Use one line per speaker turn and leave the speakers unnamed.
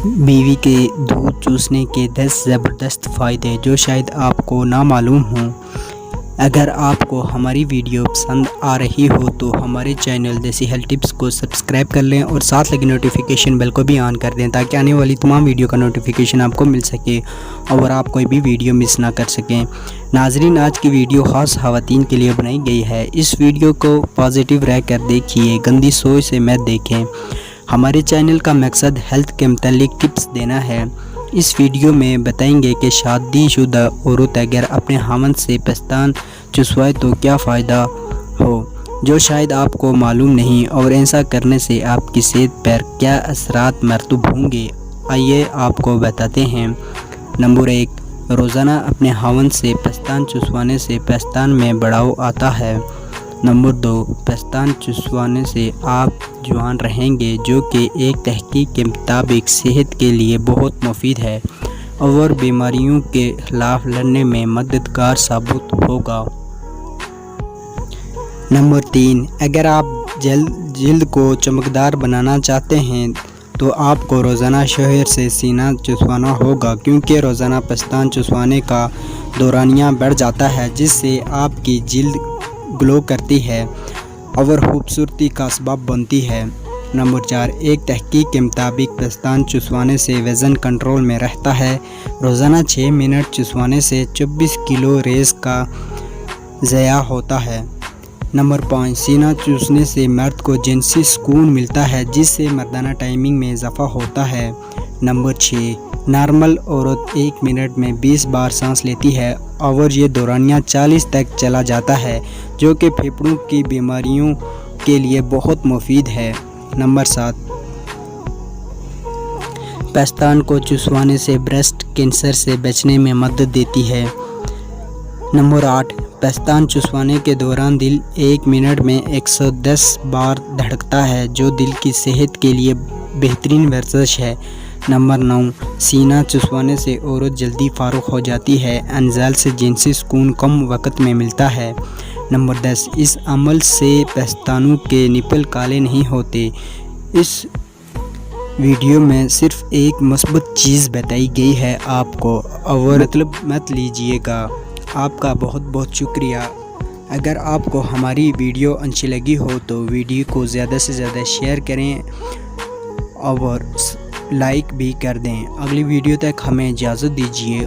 بیوی کے دودھ چوسنے کے 10 زبردست فائدے جو شاید آپ کو نہ معلوم ہوں۔ اگر آپ کو ہماری ویڈیو پسند آ رہی ہو تو ہمارے چینل دیسی ہیلتھ ٹپس کو سبسکرائب کر لیں اور ساتھ لگی نوٹیفیکیشن بیل کو بھی آن کر دیں تاکہ آنے والی تمام ویڈیو کا نوٹیفیکیشن آپ کو مل سکے اور آپ کوئی بھی ویڈیو مس نہ کر سکیں۔ ناظرین، آج کی ویڈیو خاص خواتین کے لیے بنائی گئی ہے۔ اس ویڈیو کو پازیٹیو رہ کر دیکھیے، گندی سوچ سے مت دیکھیں۔ ہمارے چینل کا مقصد ہیلتھ کے متعلق ٹپس دینا ہے۔ اس ویڈیو میں بتائیں گے کہ شادی شدہ عورت اگر اپنے خاوند سے پستان چسوائے تو کیا فائدہ ہو جو شاید آپ کو معلوم نہیں، اور ایسا کرنے سے آپ کی صحت پر کیا اثرات مرتب ہوں گے۔ آئیے آپ کو بتاتے ہیں۔ نمبر 1، روزانہ اپنے خاوند سے پستان چسوانے سے پستان میں بڑھاؤ آتا ہے۔ نمبر 2، پستان چسوانے سے آپ جوان رہیں گے، جو کہ ایک تحقیق کے مطابق صحت کے لیے بہت مفید ہے اور بیماریوں کے خلاف لڑنے میں مددگار ثابت ہوگا۔ نمبر 3، اگر آپ جلد کو چمکدار بنانا چاہتے ہیں تو آپ کو روزانہ شوہر سے سینہ چسوانا ہوگا، کیونکہ روزانہ پستان چسوانے کا دورانیہ بڑھ جاتا ہے، جس سے آپ کی جلد گلو کرتی ہے اور خوبصورتی کا سبب بنتی ہے۔ نمبر 4، ایک تحقیق کے مطابق پستان چسوانے سے وزن کنٹرول میں رہتا ہے۔ روزانہ 6 منٹ چسوانے سے 24 کلو ریز کا ضیاع ہوتا ہے۔ نمبر 5، سینہ چوسنے سے مرد کو جنسی سکون ملتا ہے، جس سے مردانہ ٹائمنگ میں اضافہ ہوتا ہے۔ نمبر 6، نارمل عورت 1 منٹ میں 20 بار سانس لیتی ہے اور یہ دورانیہ 40 تک چلا جاتا ہے، جو کہ پھیپھڑوں کی بیماریوں کے لیے بہت مفید ہے۔ نمبر 7، پستان کو چسوانے سے بریسٹ کینسر سے بچنے میں مدد دیتی ہے۔ نمبر 8، پستان چسوانے کے دوران دل 1 منٹ میں 110 بار دھڑکتا ہے، جو دل کی صحت کے لیے بہترین ورزش ہے۔ نمبر 9، سینہ چسوانے سے عورت جلدی فارغ ہو جاتی ہے، انزال سے جنسی سکون کم وقت میں ملتا ہے۔ نمبر 10، اس عمل سے پستانوں کے نپل کالے نہیں ہوتے۔ اس ویڈیو میں صرف ایک مثبت چیز بتائی گئی ہے آپ کو، اور مطلب مت لیجئے گا۔ آپ کا بہت بہت شکریہ۔ اگر آپ کو ہماری ویڈیو اچھی لگی ہو تو ویڈیو کو زیادہ سے زیادہ شیئر کریں اور لائک بھی کر دیں۔ اگلی ویڈیو تک ہمیں اجازت دیجیے۔